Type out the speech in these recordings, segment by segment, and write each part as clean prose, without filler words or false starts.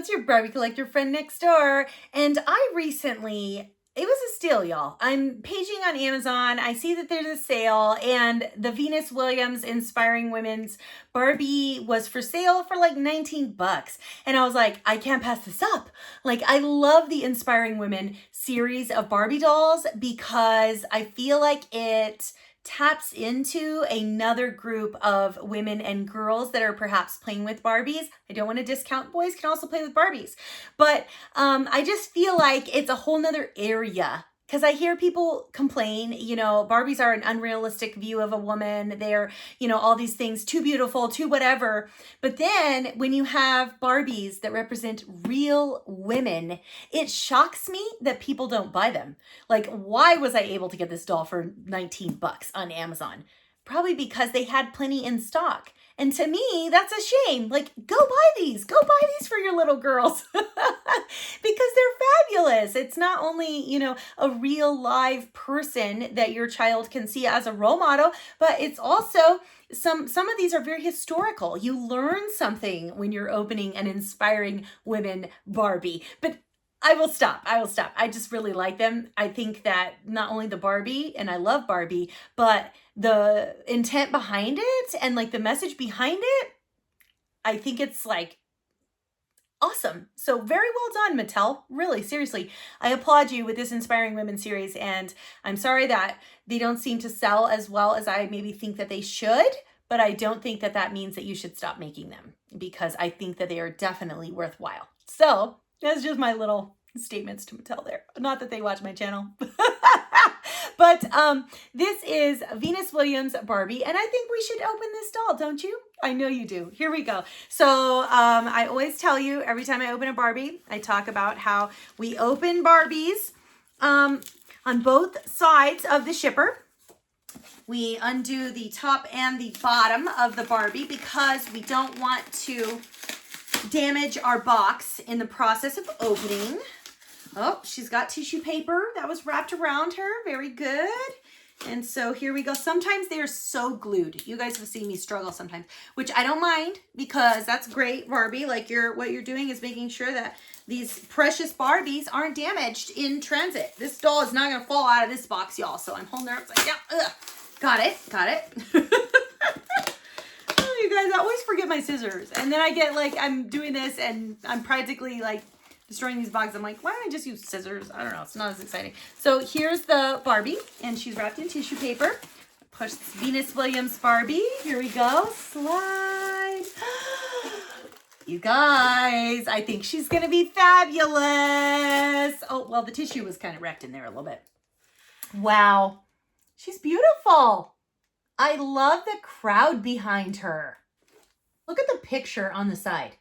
it's your Barbie collector friend next door. And I recently, it was a steal, y'all. I'm paging on Amazon. I see that there's a sale and the Venus Williams Inspiring Women's Barbie was for sale for like 19 bucks. And I was like, I can't pass this up. Like, I love the Inspiring Women series of Barbie dolls because I feel like it taps into another group of women and girls that are perhaps playing with Barbies. I don't want to discount boys can also play with Barbies, but I just feel like it's a whole nother area. Because I hear people complain, you know, Barbies are an unrealistic view of a woman. They're, you know, all these things, too beautiful, too whatever. But then when you have Barbies that represent real women, it shocks me that people don't buy them. Like, why was I able to get this doll for 19 bucks on Amazon? Probably because they had plenty in stock. And to me, that's a shame. Like, go buy these. Go buy these for your little girls because they're fabulous. It's not only, you know, a real live person that your child can see as a role model, but it's also some of these are very historical. You learn something when you're opening an Inspiring Women Barbie. But I will stop. I just really like them. I think that not only the Barbie, and I love Barbie, but the intent behind it and like the message behind it, I think it's like awesome. So very well done, Mattel. Really, seriously. I applaud you with this Inspiring Women series. And I'm sorry that they don't seem to sell as well as I maybe think that they should, but I don't think that that means that you should stop making them because I think that they are definitely worthwhile. So that's just my little statements to Mattel there. Not that they watch my channel. But this is Venus Williams Barbie, and I think we should open this doll, don't you? I know you do. Here we go. So I always tell you, every time I open a Barbie, I talk about how we open Barbies on both sides of the shipper. We undo the top and the bottom of the Barbie because we don't want to damage our box in the process of opening. Oh, she's got tissue paper that was wrapped around her. Very good. And so here we go. Sometimes they are so glued. You guys have seen me struggle sometimes, which I don't mind because that's great, Barbie. Like what you're doing is making sure that these precious Barbies aren't damaged in transit. This doll is not going to fall out of this box, y'all. So I'm holding her upside down. Ugh. Got it. Oh, you guys, I always forget my scissors. And then I get like, I'm doing this and I'm practically like destroying these boxes. I'm like, why don't I just use scissors? I don't know. It's not as exciting. So here's the Barbie and she's wrapped in tissue paper. Push this Venus Williams Barbie. Here we go. Slide. You guys, I think she's going to be fabulous. Oh, well, the tissue was kind of wrecked in there a little bit. Wow. She's beautiful. I love the crowd behind her. Look at the picture on the side.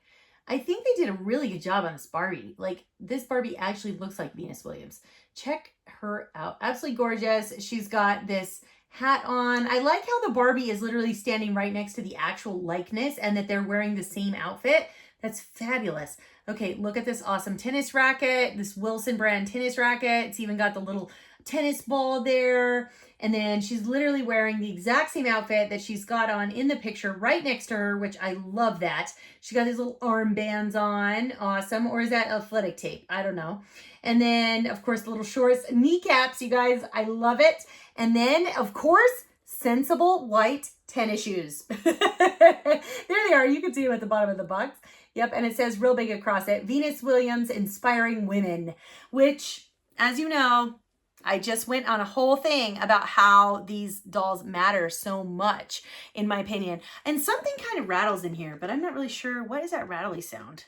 I think they did a really good job on this Barbie. Like, this Barbie actually looks like Venus Williams. Check her out. Absolutely gorgeous. She's got this hat on. I like how the Barbie is literally standing right next to the actual likeness and that they're wearing the same outfit. That's fabulous. Okay, look at this awesome tennis racket, this Wilson brand tennis racket. It's even got the little tennis ball there. And then she's literally wearing the exact same outfit that she's got on in the picture right next to her, which I love that. She got these little armbands on. Awesome. Or is that athletic tape? I don't know. And then, of course, the little shorts, kneecaps, you guys. I love it. And then, of course, sensible white tennis shoes. There they are. You can see them at the bottom of the box. Yep. And it says real big across it, Venus Williams Inspiring Women, which, as you know, I just went on a whole thing about how these dolls matter so much, in my opinion. And something kind of rattles in here, but I'm not really sure. What is that rattly sound?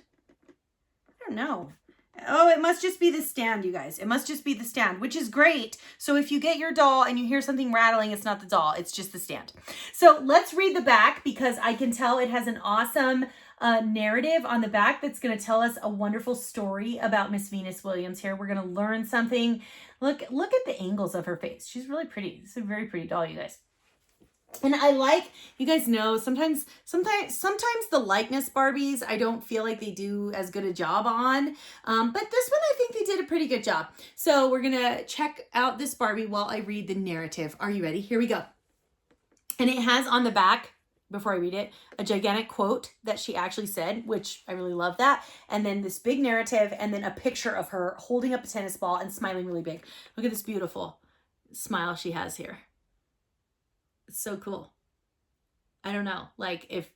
I don't know. Oh, it must just be the stand, you guys. It must just be the stand, which is great. So if you get your doll and you hear something rattling, it's not the doll. It's just the stand. So let's read the back because I can tell it has an awesome narrative on the back that's going to tell us a wonderful story about Miss Venus Williams here. We're going to learn something. Look at the angles of her face. She's really pretty. It's a very pretty doll, you guys. And I like, you guys know, sometimes the likeness Barbies, I don't feel like they do as good a job on. But this one, I think they did a pretty good job. So we're going to check out this Barbie while I read the narrative. Are you ready? Here we go. And it has on the back, before I read it, a gigantic quote that she actually said, which I really love that. And then this big narrative, and then a picture of her holding up a tennis ball and smiling really big. Look at this beautiful smile she has here. It's so cool. I don't know, like if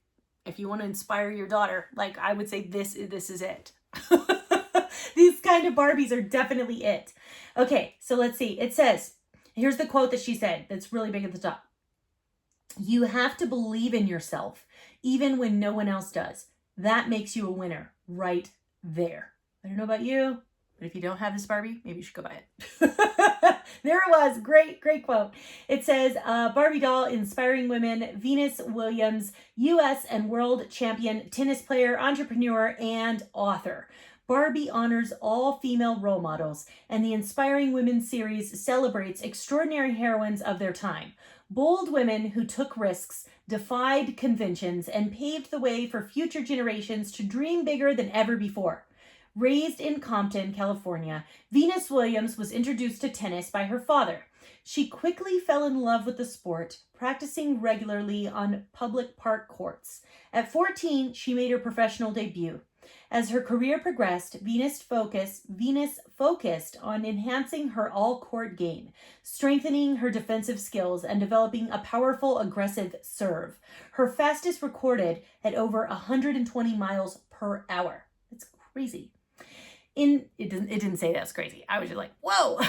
you want to inspire your daughter, like I would say this is it. These kind of Barbies are definitely it. Okay, so let's see. It says, here's the quote that she said that's really big at the top. You have to believe in yourself, even when no one else does. That makes you a winner right there. I don't know about you, but if you don't have this Barbie, maybe you should go buy it. There it was. Great, great quote. It says, Barbie doll inspiring women, Venus Williams, U.S. and world champion tennis player, entrepreneur, and author. Barbie honors all female role models, and the Inspiring Women series celebrates extraordinary heroines of their time. Bold women who took risks, defied conventions, and paved the way for future generations to dream bigger than ever before. Raised in Compton, California, Venus Williams was introduced to tennis by her father. She quickly fell in love with the sport, practicing regularly on public park courts. At 14, she made her professional debut. As her career progressed, Venus focused on enhancing her all-court game, strengthening her defensive skills, and developing a powerful, aggressive serve. Her fastest recorded at over 120 miles per hour. That's crazy. It didn't say that's crazy. I was just like, whoa.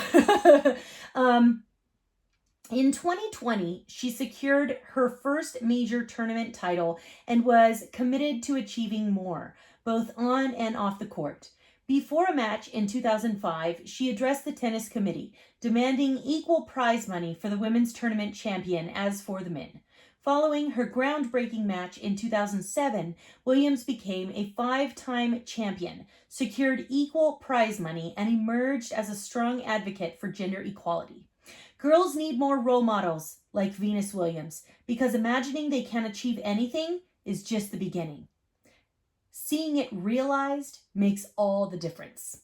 In 2020, she secured her first major tournament title and was committed to achieving more, both on and off the court. Before a match in 2005, she addressed the tennis committee, demanding equal prize money for the women's tournament champion as for the men. Following her groundbreaking match in 2007, Williams became a 5-time champion, secured equal prize money, and emerged as a strong advocate for gender equality. Girls need more role models like Venus Williams, because imagining they can achieve anything is just the beginning. Seeing it realized makes all the difference.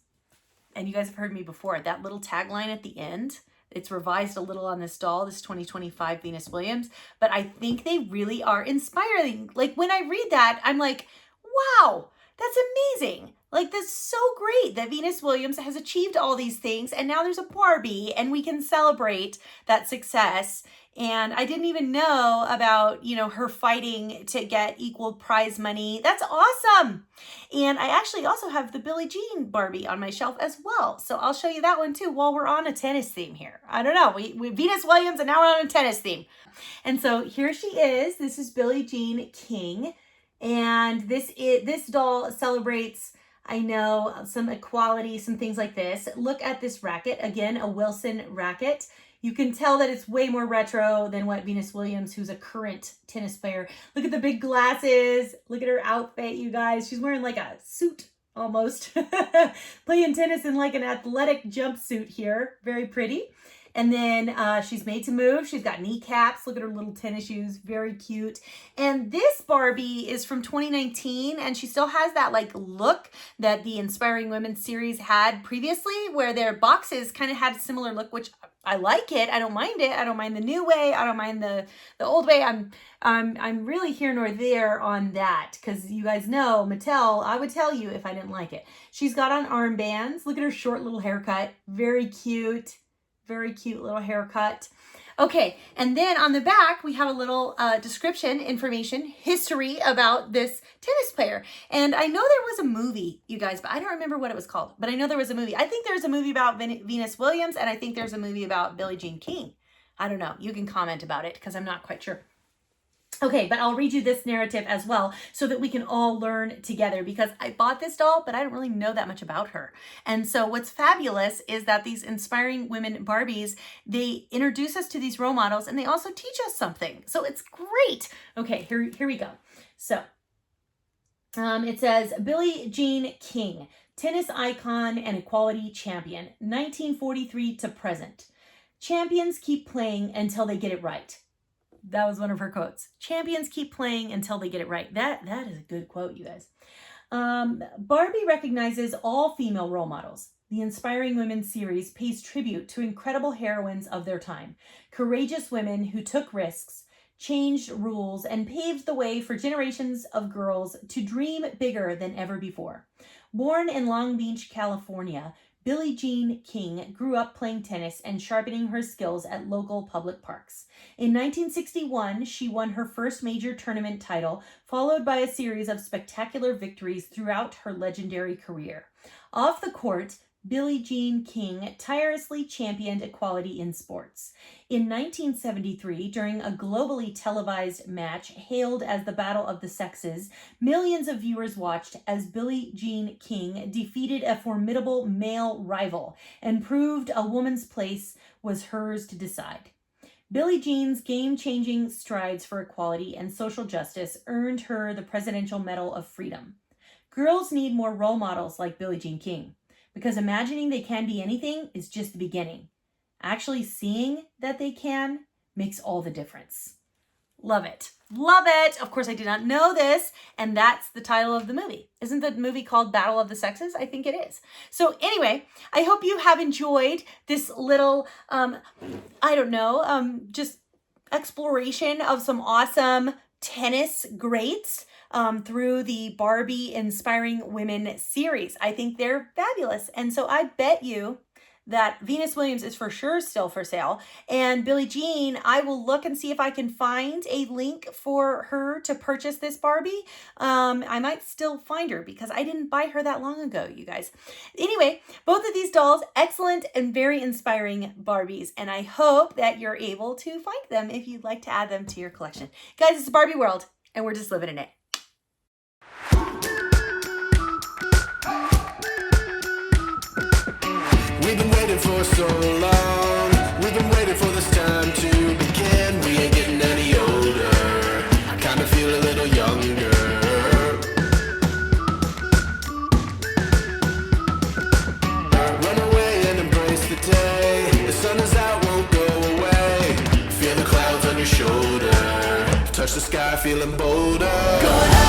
And you guys have heard me before, that little tagline at the end, it's revised a little on this doll, this 2025 Venus Williams, but I think they really are inspiring. Like when I read that, I'm like, wow, that's amazing. Like that's so great that Venus Williams has achieved all these things, and now there's a Barbie and we can celebrate that success. And I didn't even know about, her fighting to get equal prize money. That's awesome. And I actually also have the Billie Jean Barbie on my shelf as well. So I'll show you that one too while we're on a tennis theme here. I don't know, we Venus Williams and now we're on a tennis theme. And so here she is. This is Billie Jean King. And this doll celebrates, I know, some equality, some things like this. Look at this racket. Again, a Wilson racket. You can tell that it's way more retro than what Venus Williams, who's a current tennis player. Look at the big glasses. Look at her outfit, you guys. She's wearing like a suit almost. Playing tennis in like an athletic jumpsuit here. Very pretty. And then she's made to move. She's got kneecaps. Look at her little tennis shoes. Very cute. And this Barbie is from 2019, and she still has that like look that the Inspiring Women series had previously, where their boxes kind of had a similar look, which I like it. I don't mind it. I don't mind the new way. I don't mind the old way. I'm really here nor there on that, because you guys know Mattel, I would tell you if I didn't like it. She's got on armbands. Look at her short little haircut. Very cute. Very cute little haircut. Okay, and then on the back, we have a little description, information, history about this tennis player. And I know there was a movie, you guys, but I don't remember what it was called. But I know there was a movie. I think there's a movie about Venus Williams, and I think there's a movie about Billie Jean King. I don't know. You can comment about it, because I'm not quite sure. Okay, but I'll read you this narrative as well so that we can all learn together, because I bought this doll, but I don't really know that much about her. And so what's fabulous is that these Inspiring Women Barbies, they introduce us to these role models, and they also teach us something. So it's great. Okay, here we go. So it says, Billie Jean King, tennis icon and equality champion, 1943 to present. Champions keep playing until they get it right. That was one of her quotes. Champions keep playing until they get it right. That is a good quote, you guys. Barbie recognizes all female role models. The Inspiring Women series pays tribute to incredible heroines of their time, courageous women who took risks, changed rules and paved the way for generations of girls to dream bigger than ever before. Born in Long Beach, California, Billie Jean King grew up playing tennis and sharpening her skills at local public parks. In 1961, she won her first major tournament title, followed by a series of spectacular victories throughout her legendary career. Off the court, Billie Jean King tirelessly championed equality in sports. In 1973, during a globally televised match hailed as the Battle of the Sexes, millions of viewers watched as Billie Jean King defeated a formidable male rival and proved a woman's place was hers to decide. Billie Jean's game-changing strides for equality and social justice earned her the Presidential Medal of Freedom. Girls need more role models like Billie Jean King, because imagining they can be anything is just the beginning. Actually seeing that they can makes all the difference. Love it. Love it. Of course, I did not know this, and that's the title of the movie. Isn't the movie called Battle of the Sexes? I think it is. So anyway, I hope you have enjoyed this little, just exploration of some awesome tennis greats through the Barbie Inspiring Women series. I think they're fabulous. And so I bet you that Venus Williams is for sure still for sale. And Billie Jean, I will look and see if I can find a link for her to purchase this Barbie. I might still find her because I didn't buy her that long ago, you guys. Anyway, both of these dolls, excellent and very inspiring Barbies. And I hope that you're able to find them if you'd like to add them to your collection. Guys, it's Barbie World, and we're just living in it. We've been waiting for so long. We've been waiting for this time to begin. We ain't getting any older. I kinda feel a little younger. Run away and embrace the day. The sun is out, won't go away. Feel the clouds on your shoulder. Touch the sky, feeling bolder.